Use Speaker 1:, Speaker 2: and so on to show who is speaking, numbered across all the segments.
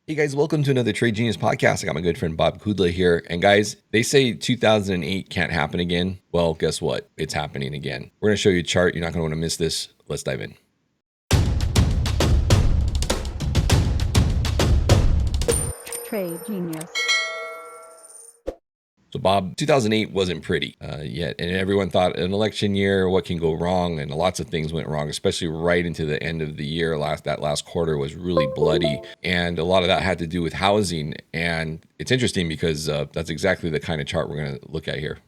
Speaker 1: Hey guys, welcome to another Trade Genius podcast. I got my good friend Bob Kudla here. And guys, they say 2008 can't happen again. Well, guess what? It's happening again. We're going to show you a chart. You're not going to want to miss this. Let's dive in.
Speaker 2: Trade Genius.
Speaker 1: So Bob, 2008 wasn't pretty yet. And everyone thought an election year, what can go wrong? And lots of things went wrong, especially right into the end of the year. That last quarter was really bloody. And a lot of that had to do with housing. And it's interesting because that's exactly the kind of chart we're going to look at here.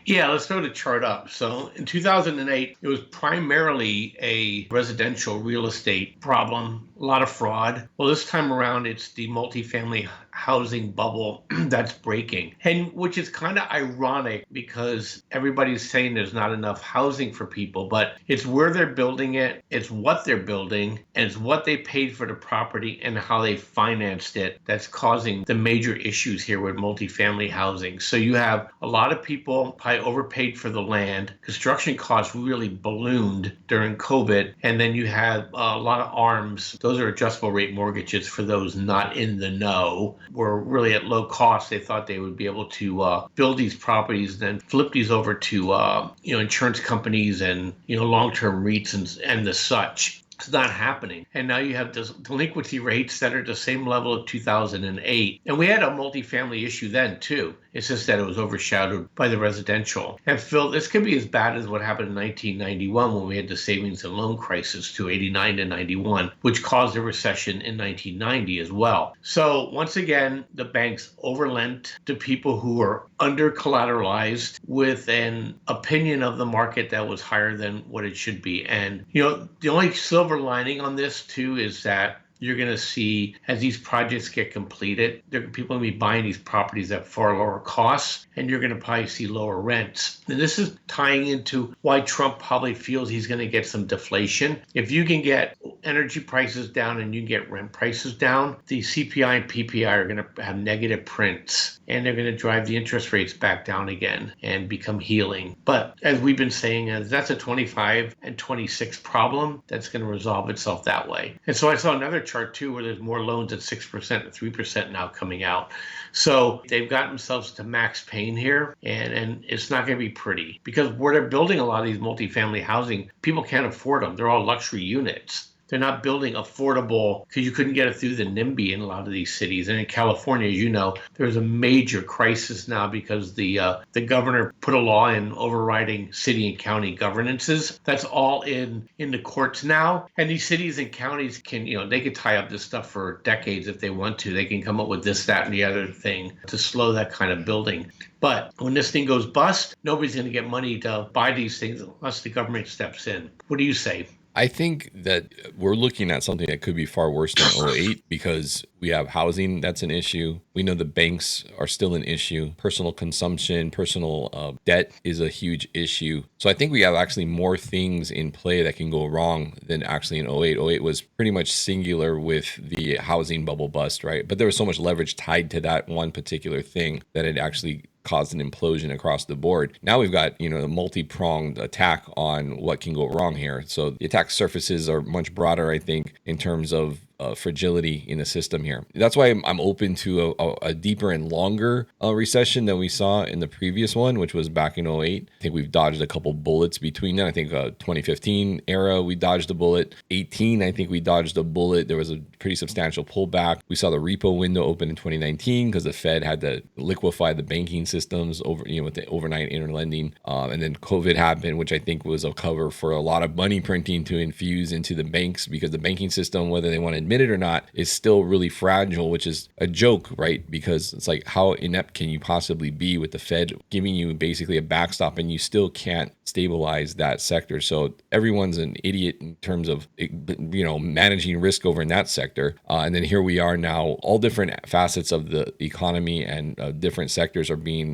Speaker 3: Yeah, let's throw the chart up. So in 2008, it was primarily a residential real estate problem, a lot of fraud. Well, this time around, it's the multifamily housing bubble that's breaking, and which is kind of ironic because everybody's saying there's not enough housing for people, but it's where they're building it, it's what they're building, and it's what they paid for the property and how they financed it that's causing the major issues here with multifamily housing. So you have a lot of people probably overpaid for the land. Construction costs really ballooned during COVID. And then you have a lot of ARMs. Those are adjustable rate mortgages for those not in the know. Were really at low cost. They thought they would be able to build these properties, then flip these over to insurance companies and long-term REITs and the such. It's not happening. And now you have delinquency rates that are the same level of 2008. And we had a multifamily issue then too. It's just that it was overshadowed by the residential. And Phil, this could be as bad as what happened in 1991 when we had the savings and loan crisis to 89 to 91, which caused a recession in 1990 as well. So once again, the banks overlent to people who were under collateralized with an opinion of the market that was higher than what it should be. And, the only silver lining on this too is that you're going to see as these projects get completed, people are going to be buying these properties at far lower costs, and you're going to probably see lower rents. And this is tying into why Trump probably feels he's going to get some deflation. If you can get energy prices down and you can get rent prices down, the CPI and PPI are going to have negative prints, and they're going to drive the interest rates back down again and become healing. But as we've been saying, that's a 25 and 26 problem that's going to resolve itself that way. And so I saw another chart too where there's more loans at 6% and 3% now coming out. So they've got themselves to max pain here, and it's not going to be pretty because where they're building a lot of these multifamily housing, people can't afford them. They're all luxury units. They're not building affordable because you couldn't get it through the NIMBY in a lot of these cities. And in California, as you know, there's a major crisis now because the governor put a law in overriding city and county governances. That's all in the courts now. And these cities and counties can, they could tie up this stuff for decades if they want to. They can come up with this, that, and the other thing to slow that kind of building. But when this thing goes bust, nobody's going to get money to buy these things unless the government steps in. What do you say?
Speaker 1: I think that we're looking at something that could be far worse than '08 because we have housing that's an issue. We know the banks are still an issue. Personal consumption, personal debt is a huge issue. So I think we have actually more things in play that can go wrong than actually in '08. '08 was pretty much singular with the housing bubble bust, right? But there was so much leverage tied to that one particular thing that it actually caused an implosion across the board. Now we've got, a multi-pronged attack on what can go wrong here. So the attack surfaces are much broader, I think, in terms of fragility in the system here. That's why I'm open to a deeper and longer recession than we saw in the previous one, which was back in '08. I think we've dodged a couple bullets between then. I think 2015 era, we dodged a bullet. 18, I think we dodged a bullet. There was a pretty substantial pullback. We saw the repo window open in 2019 because the Fed had to liquefy the banking systems with the overnight interlending. And then COVID happened, which I think was a cover for a lot of money printing to infuse into the banks because the banking system, whether they want to admit it or not, is still really fragile, which is a joke, right? Because it's like, how inept can you possibly be with the Fed giving you basically a backstop and you still can't stabilize that sector? So everyone's an idiot in terms of, managing risk over in that sector. And then here we are now, all different facets of the economy and different sectors are being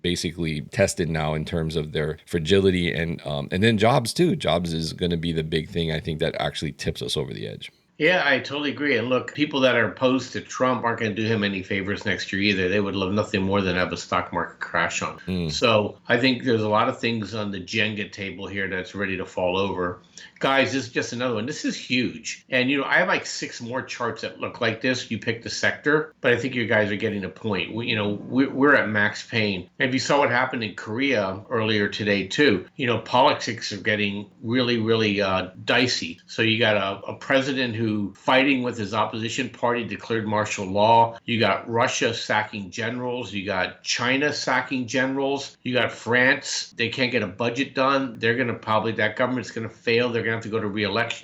Speaker 1: basically tested now in terms of their fragility and then jobs too. Jobs is going to be the big thing, I think, that actually tips us over the edge.
Speaker 3: Yeah, I totally agree. And look, people that are opposed to Trump aren't going to do him any favors next year either. They would love nothing more than have a stock market crash on.
Speaker 1: Mm.
Speaker 3: So I think there's a lot of things on the Jenga table here that's ready to fall over. Guys, this is just another one. This is huge. And, I have like 6 more charts that look like this. You pick the sector, but I think you guys are getting a point. We're at max pain. And if you saw what happened in Korea earlier today, too, politics are getting really, really dicey. So you got a president who fighting with his opposition party declared martial law. You got Russia sacking generals. You got China sacking generals. You got France. They can't get a budget done. They're going to that government's going to fail. They're going to have to go to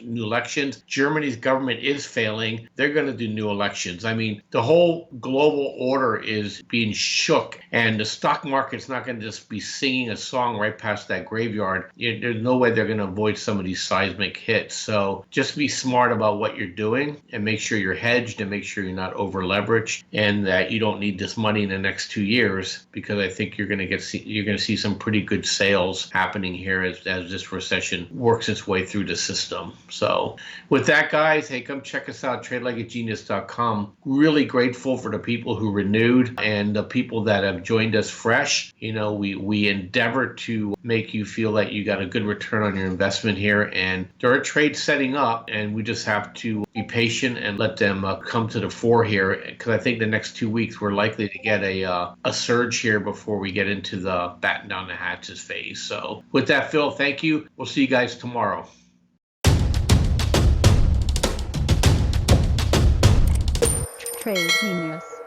Speaker 3: new elections. Germany's government is failing. They're going to do new elections. I mean, the whole global order is being shook, and the stock market's not going to just be singing a song right past that graveyard. There's no way they're going to avoid some of these seismic hits. So just be smart about what you're doing and make sure you're hedged and make sure you're not over leveraged and that you don't need this money in the next 2 years, because I think you're going to see some pretty good sales happening here as this recession works its way through the system. So with that, guys, hey, come check us out, tradelikeagenius.com. Really grateful for the people who renewed and the people that have joined us fresh. We endeavor to make you feel that you got a good return on your investment here, and there are trades setting up, and we just have to be patient and let them come to the fore here, because I think the next 2 weeks we're likely to get a surge here before we get into the batten down the hatches phase. So with that, Phil, thank you. We'll see you guys tomorrow.
Speaker 2: Trade Genius.